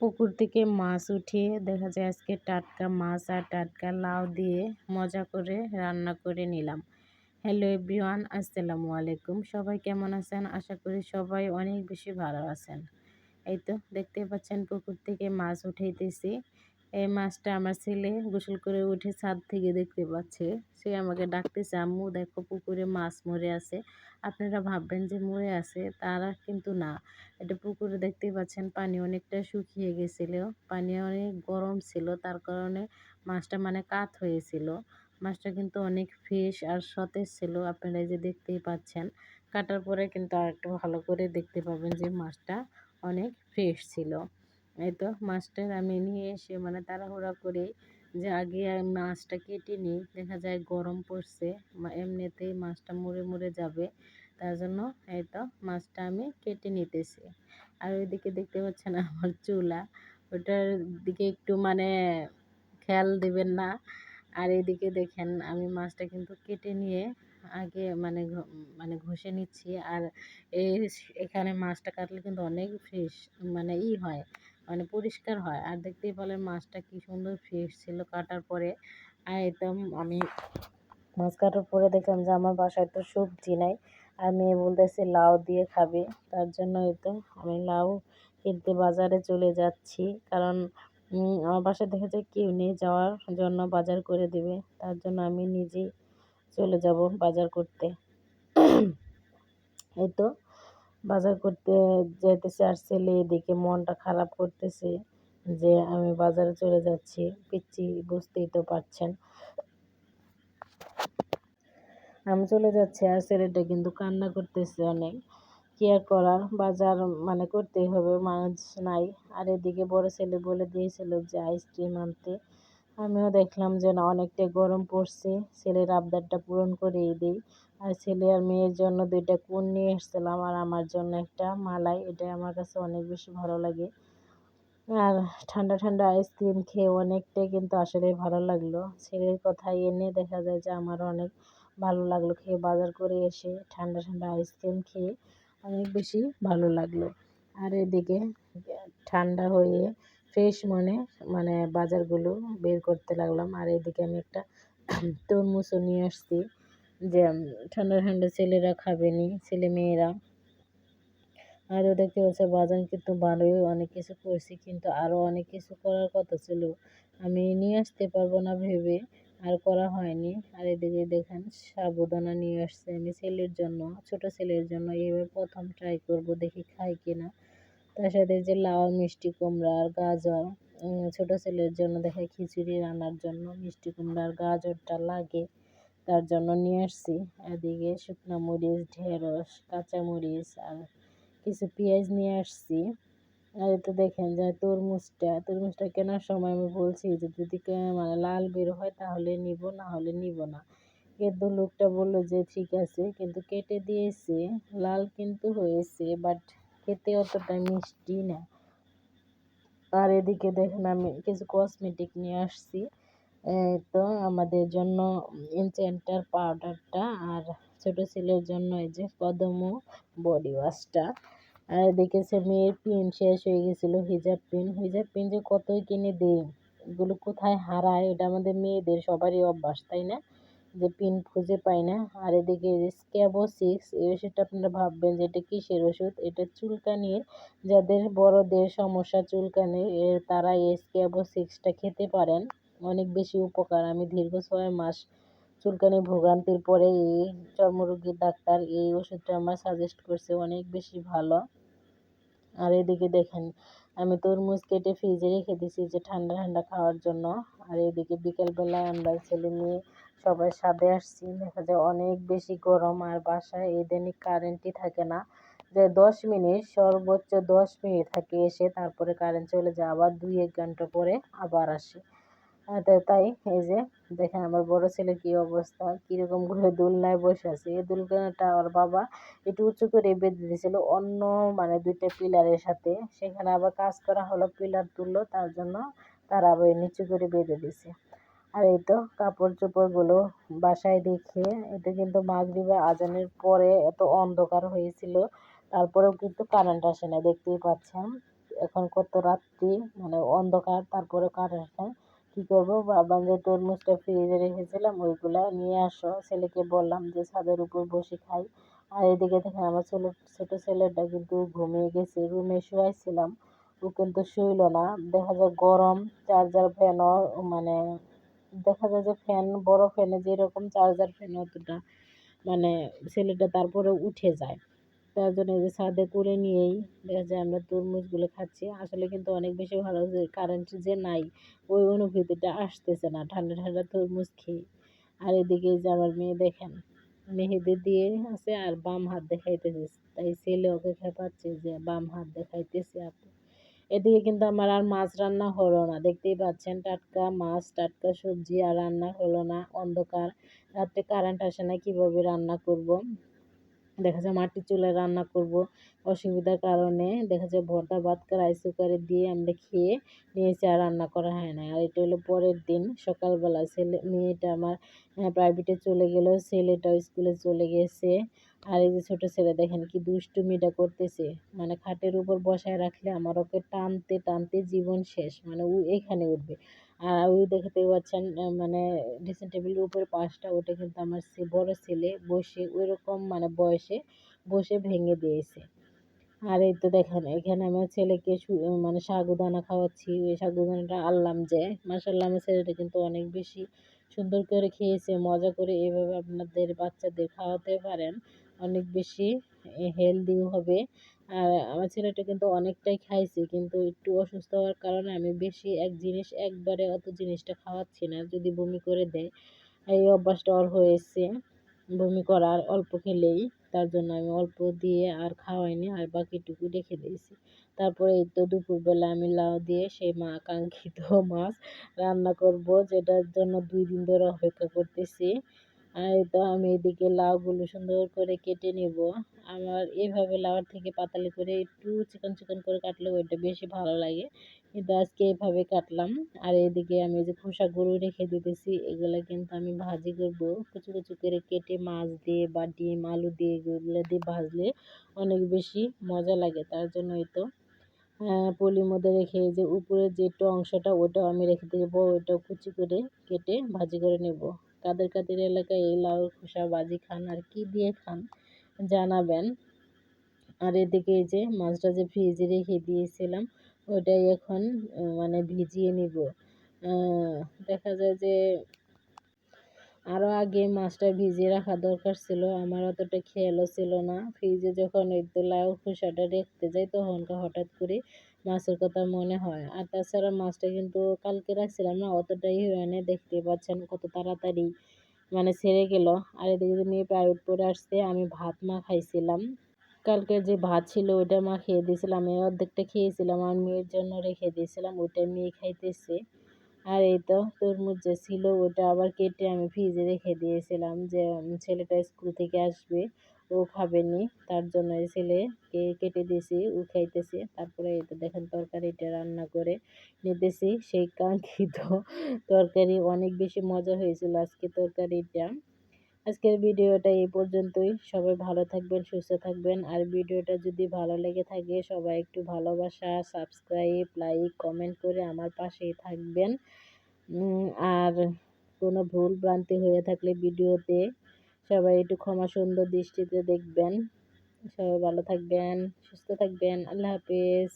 পুকুর থেকে মাছ উঠিয়ে দেখা যায় আজকে টাটকা মাছ আর টাটকা লাউ দিয়ে মজা করে রান্না করে নিলাম। হ্যালো এভরিওয়ান, আসসালামু আলাইকুম। সবাই কেমন আছেন? আশা করি সবাই অনেক বেশি ভালো আছেন। এই তো দেখতে পাচ্ছেন পুকুর থেকে মাছ উঠাইতেছি। এই মাছটা আমার ছেলে গোসল করে উঠে ছাদ থেকে দেখতে পাচ্ছে। সে আমাকে ডাকতেছে, আম্মু দেখো পুকুরে মাছ মরে আছে। আপনারা ভাববেন যে মরে আছে, তারা কিন্তু না। এটা পুকুরে দেখতেই পাচ্ছেন পানি অনেকটা শুকিয়ে গেছিল, পানি অনেক গরম ছিল, তার কারণে মাছটা মানে কাত হয়েছিল। মাছটা কিন্তু অনেক ফ্রেশ আর সতেজ ছিল, আপনারা এই যে দেখতেই পাচ্ছেন। কাটার পরে কিন্তু আর একটু ভালো করে দেখতে পাবেন যে মাছটা অনেক ফ্রেশ ছিল। এই তো মাছটা আমি নিয়ে এসে মানে তাড়াহুড়া করে যে আগে মাছটা কেটে নিই, দেখা যায় গরম পড়ছে, এমনিতেই মাছটা মরে মরে যাবে, তার জন্য এই তো মাছটা আমি কেটে নিতেছি। আর ওইদিকে দেখতে পাচ্ছেন আমার চুলা, ওটার দিকে একটু মানে খেয়াল দিবেন না। আর এদিকে দেখেন আমি মাছটা কিন্তু কেটে নিয়ে আগে মানে ঘষে নিচ্ছি। আর এই এখানে মাছটা কাটলে কিন্তু অনেক ফ্রেশ মানে হয়, মানে পরিষ্কার হয়। আর দেখতেই পেলেন মাছটা কি সুন্দর ফ্রেশ ছিল কাটার পরে। আর একদম আমি মাছ কাটার পরে দেখলাম যে আমার বাসায় তো সবজি নাই, আর মেয়ে বলতেছে লাউ দিয়ে খাবে, তার জন্য তো আমি লাউ কিনতে বাজারে চলে যাচ্ছি। কারণ আমার বাসায় দেখা যায় কেউ নেই যাওয়ার জন্য বাজার করে দেবে, তার জন্য আমি নিজেই চলে যাব বাজার করতে। এই তো বাজার করতে যাইতেছে, আর ছেলে এদিকে মনটা খারাপ করতেছে যে আমি বাজারে চলে যাচ্ছি। পিচ্ছি বুঝতেই তো পারছেন, আমি চলে যাচ্ছি আর ছেলেটা কিন্তু কান্না করতেছে অনেক। কি আর করার, বাজার মানে করতেই হবে, মাছ নাই। আর এদিকে বড় ছেলে বলে দিয়েছিল যে আইসক্রিম আনতে। আমিও দেখলাম যে না, অনেকটা গরম পড়ছে, ছেলের আবদারটা পূরণ করেই দিই। আর ছেলে আর মেয়ের জন্য 2টা কোন নিয়ে এসেছিলাম, আর আমার জন্য একটা মালাই। এটাই আমার কাছে অনেক বেশি ভালো লাগে। আর ঠান্ডা ঠান্ডা আইসক্রিম খেয়ে অনেকটাই কিন্তু আসলে ভালো লাগলো। ছেলের কথা এনে দেখা যায় যে আমারও অনেক ভালো লাগলো খেয়ে, বাজার করে এসে ঠান্ডা ঠান্ডা আইসক্রিম খেয়ে অনেক বেশি ভালো লাগলো। আর এদিকে ঠান্ডা হয়ে ফ্রেশ মনে মানে বাজারগুলো বের করতে লাগলাম। আর এদিকে আমি একটা তরমুজও নিয়ে আসছি, যে ঠান্ডা ঠান্ডা ছেলেরা খাবে নি, ছেলে মেয়েরা। আরও দেখতে পাচ্ছি বাজার কিন্তু ভালোই অনেক কিছু করছি, কিন্তু আরও অনেক কিছু করার কথা ছিল, আমি নিয়ে আসতে পারবো না ভেবে আর করা হয়নি। আর এদিকে দেখেন সাবুদানা নিয়ে আসছে আমি ছেলের জন্য, ছোট ছেলের জন্য। এবার প্রথম ট্রাই করব, দেখি খাই কিনা। তার সাথে যে লাউ, মিষ্টি কুমড়া আর গাজর, ছোট ছেলের জন্য দেখে খিচুড়ি রান্নার জন্য মিষ্টি কুমড়া আর গাজরটা লাগে, তার জন্য নিয়ে আসছি। এদিকে শুকনো মরিচ, ঢেঁড়স, কাঁচামরিচ আর কিছু পেঁয়াজ নিয়ে আসছি। আর তো দেখেন যে তরমুজটা কেনার সময় আমি বলছি যে যদি মানে লাল বের হয় তাহলে নিব, না হলে নিব না। কিন্তু লোকটা বললো যে ঠিক আছে, কিন্তু কেটে দিয়েছে, লাল কিন্তু হয়েছে, বাট খেতে অতটা মিষ্টি না। আর এদিকে দেখেন আমি কিছু কসমেটিক নিয়ে আসছি, তো আমাদের জন্য ইনসেন্টার পাউডারটা, আর ছোট ছেলের জন্য এই যে কদমও বডি ওয়াশটা। আর এদিকে মেয়ের পিন শেষ হয়ে গেছিলো, হিজাব পিন যে কতই কিনে দেই, এগুলো কোথায় হারায়, এটা আমাদের মেয়েদের সবারই অভ্যাস, তাই না, যে পিন খুঁজে পাই না। আর এদিকে স্ক্যাবো 6, এই ওষুধটা আপনারা ভাববেন যে এটা কিসের ওষুধ, এটা চুলকানির, যাদের বড়দের সমস্যা চুলকানির, তারা এই স্ক্যাবো 6টা খেতে পারেন, অনেক বেশি উপকার। আমি দীর্ঘ 6 মাস চুলকানি ভোগান্তির পরে এই চর্মরোগীর ডাক্তার এই ওষুধটা আমার সাজেস্ট করছে, অনেক বেশি ভালো। আর এদিকে দেখেন আমি তরমুজ কেটে ফ্রিজে রেখে দিয়েছি যে ঠান্ডা ঠান্ডা খাওয়ার জন্য। আর এদিকে বিকেলবেলায় আমরা ছেলে মেয়ে সবাই ছাদে আসছি, দেখা যায় অনেক বেশি গরম, আর বাসায় দৈনিক কারেন্টই থাকে না, যে 10 মিনিট, সর্বোচ্চ 10 মিনিট থাকে এসে, তারপরে কারেন্ট চলে যায়, আবার 2-1 ঘন্টা পরে আবার আসে। তাই এই যে দেখেন আমার বড় ছেলের কি অবস্থা, কিরকম করে দোলনায় বসে আছে। এই দোলনাটা ওর বাবা একটু উঁচু করে বেঁধে দিয়েছিল অন্য মানে 2টা পিলারের সাথে, সেখানে আবার কাজ করা হলো, পিলার তুললো, তার জন্য তারা আবার নিচু করে বেঁধে দিছে। আর এই তো কাপড় চোপড়গুলো বাসায় রেখে, এটা কিন্তু মাগরিবের আজানের পরে এত অন্ধকার হয়েছিল, তারপরেও কিন্তু কারেন্ট আসে না, দেখতেই পাচ্ছেন। এখন কত রাত্রি, মানে অন্ধকার, তারপরে কারেন্ট নাই। কী করবো, ভাবলাম যে তরমুজটা ফ্রিজে রেখেছিলাম ওইগুলা নিয়ে আসো। ছেলেকে বললাম যে ছাদের উপর বসে খাই। আর এদিকে দেখেন আমার ছোট ছেলেটা কিন্তু ঘুমিয়ে গেছে, রুমে শুয়াইছিলাম, ও কিন্তু শুইল না। দেখা যায় গরম, চার্জার ফ্যানও মানে দেখা যায় যে ফ্যান, বড় ফ্যানে যেরকম চার্জার ফ্যান অতটা মানে ছেলেটা তারপরে উঠে যায়। তার জন্য এই যে ছাদে করে নিয়েই দেখা যায় আমরা তরমুজগুলো খাচ্ছি। আসলে কিন্তু অনেক বেশি ভালো যে কারেন্ট যে নাই, ওই অনুভূতিটা আসতেছে না ঠান্ডা ঠান্ডা তরমুজ খেয়ে। আর এদিকে যে আমার মেয়ে দেখেন মেহেদি দিয়ে আছে আর বাম হাত দেখাইতেছে, তাই ছেলে ওকে খেপাচ্ছে যে বাম হাত দেখাইতেছে আপু। এদিকে কিন্তু আমার আর মাছ রান্না হলো না, দেখতেই পাচ্ছেন টাটকা মাছ টাটকা সবজি আর রান্না হলো না, অন্ধকার রাত্রে কারেন্ট আসে না, কিভাবে রান্না করব। দেখা যায় মাটির চুলায় রান্না করব, অসুবিধার কারণে দেখা যায় ভর্তা ভাত রাইস কুকারে দিয়ে আমরা খেয়ে নিয়েছি, আর রান্না করা হয় না। আর এটা হলো পরের দিন সকালবেলা, মেয়েটা আমার প্রাইভেটে চলে গেল, ছেলেটাও স্কুলে চলে গেছে। আর এই যে ছোট ছেলে দেখেন কি দুষ্টুমিটা করতেছে, মানে খাটের উপর বসায় রাখলে আমার ওকে টানতে টানতে জীবন শেষ, মানে ও এখানে উঠবে। আর ওই দেখতে পাচ্ছেন মানে ড্রেসিং টেবিলের উপরে পাশটা, ওটা কিন্তু আমার বড় ছেলে বসে ওইরকম মানে বয়সে বসে ভেঙে দিয়েছে। আর এই তো দেখেন এখানে আমার ছেলেকে মানে সাগুদানা খাওয়াচ্ছি, ওই সাগুদানাটা আনলাম যে মাশাআল্লাহ আমার ছেলেটা কিন্তু অনেক বেশি সুন্দর করে খেয়েছে, মজা করে। এভাবে আপনাদের বাচ্চাদের খাওয়াতে পারেন, অনেক বেশি হেলদিও হবে। আর আমার ছেলেটা কিন্তু অনেকটাই খাইছে, কিন্তু একটু অসুস্থ হওয়ার কারণে আমি বেশি এক জিনিস একবারে অত জিনিসটা খাওয়াচ্ছি না, যদি বমি করে দেয়। এই অভ্যাসটা ওর হয়েছে বমি করার অল্প খেলেই, তার জন্য আমি অল্প দিয়ে আর খাওয়াইনি, আর বাকিটুকু রেখে দিয়েছি। তারপরে এই তো দুপুরবেলা আমি লাউ দিয়ে সেই কাঙ্ক্ষিত মাছ রান্না করব, যেটার জন্য 2 দিন ধরে অপেক্ষা করতেছি। আর এই তো আমি এদিকে লাউগুলো সুন্দর করে কেটে নেব। আমার এভাবে লাউয়ের থেকে পাতালি করে একটু চিকন চিকন করে কাটলে ওইটা বেশি ভালো লাগে, কিন্তু আজকে এইভাবে কাটলাম। আর এদিকে আমি যে খোসাগুলো রেখে দিতেছি, এগুলা কিন্তু আমি ভাজি করব, কুচি কুচি করে কেটে মাছ দিয়ে বা ডিম আলু দিয়ে এগুলো দিয়ে ভাজলে অনেক বেশি মজা লাগে। তার জন্য এই তো পলির মধ্যে রেখে এই যে উপরের যে অংশটা ওটাও আমি রেখে দেবো, ওইটাও কুচি করে কেটে ভাজি করে নেব। কাদের কাদের এলাকায় এই লাউর খোসা ভাজি খান আর কি দিয়ে খান জানাবেন। আর এদিকে এই যে মাছটা যে ফ্রিজে রেখে দিয়েছিলাম, ওটাই এখন মানে ভিজিয়ে নিব। দেখা যায় যে আরও আগে মাছটা ভিজিয়ে রাখা দরকার ছিল, আমার অতটা খেয়ালও ছিল না। ফ্রিজে যখন এই তো লাউ খোসাটা রেখতে যাই তখন হঠাৎ করে মাছের কথা মনে হয়। আর তাছাড়া মাছটা কিন্তু কালকে রাখছিলাম না, অতটাই হয় না, দেখতে পাচ্ছেন কত তাড়াতাড়ি মানে ছেড়ে গেল। আর এদিকে মেয়ে প্রাইভেট পড়ে আসছে, আমি ভাত খাইছিলাম, কালকের যে ভাত ছিল ওইটা খেয়ে দিয়েছিলাম, আমি অর্ধেকটা খেয়েছিলাম আর মেয়ের জন্য রেখে দিয়েছিলাম, ওইটা মেয়ে খাইতেছে। আর এই তো তরমুজ যে ছিল ওটা আবার কেটে আমি ফ্রিজে রেখে দিয়েছিলাম, যে ছেলেটা স্কুল থেকে আসবে, ও খাবে নি, তার জন্য এই ছেলেকে কেটে দিয়েছি, ও খাইতেছে। তারপরে এই তো দেখেন তরকারিটা রান্না করে নিতেছি, সেই কাঙ্ক্ষিত তরকারি, অনেক বেশি মজা হয়েছিল আজকে তরকারিটা। আজকের ভিডিওটা এই পর্যন্তই, সবাই ভালো থাকবেন সুস্থ থাকবেন। আর ভিডিওটা যদি ভালো লেগে থাকে সবাই একটু ভালোবাসা সাবস্ক্রাইব লাইক কমেন্ট করে আমার পাশেই থাকবেন। আর কোনো ভুল ভ্রান্তি হয়ে থাকলে ভিডিওতে সবাই একটু ক্ষমা সুন্দর দৃষ্টিতে দেখবেন। সবাই ভালো থাকবেন সুস্থ থাকবেন, আল্লাহ হাফেজ।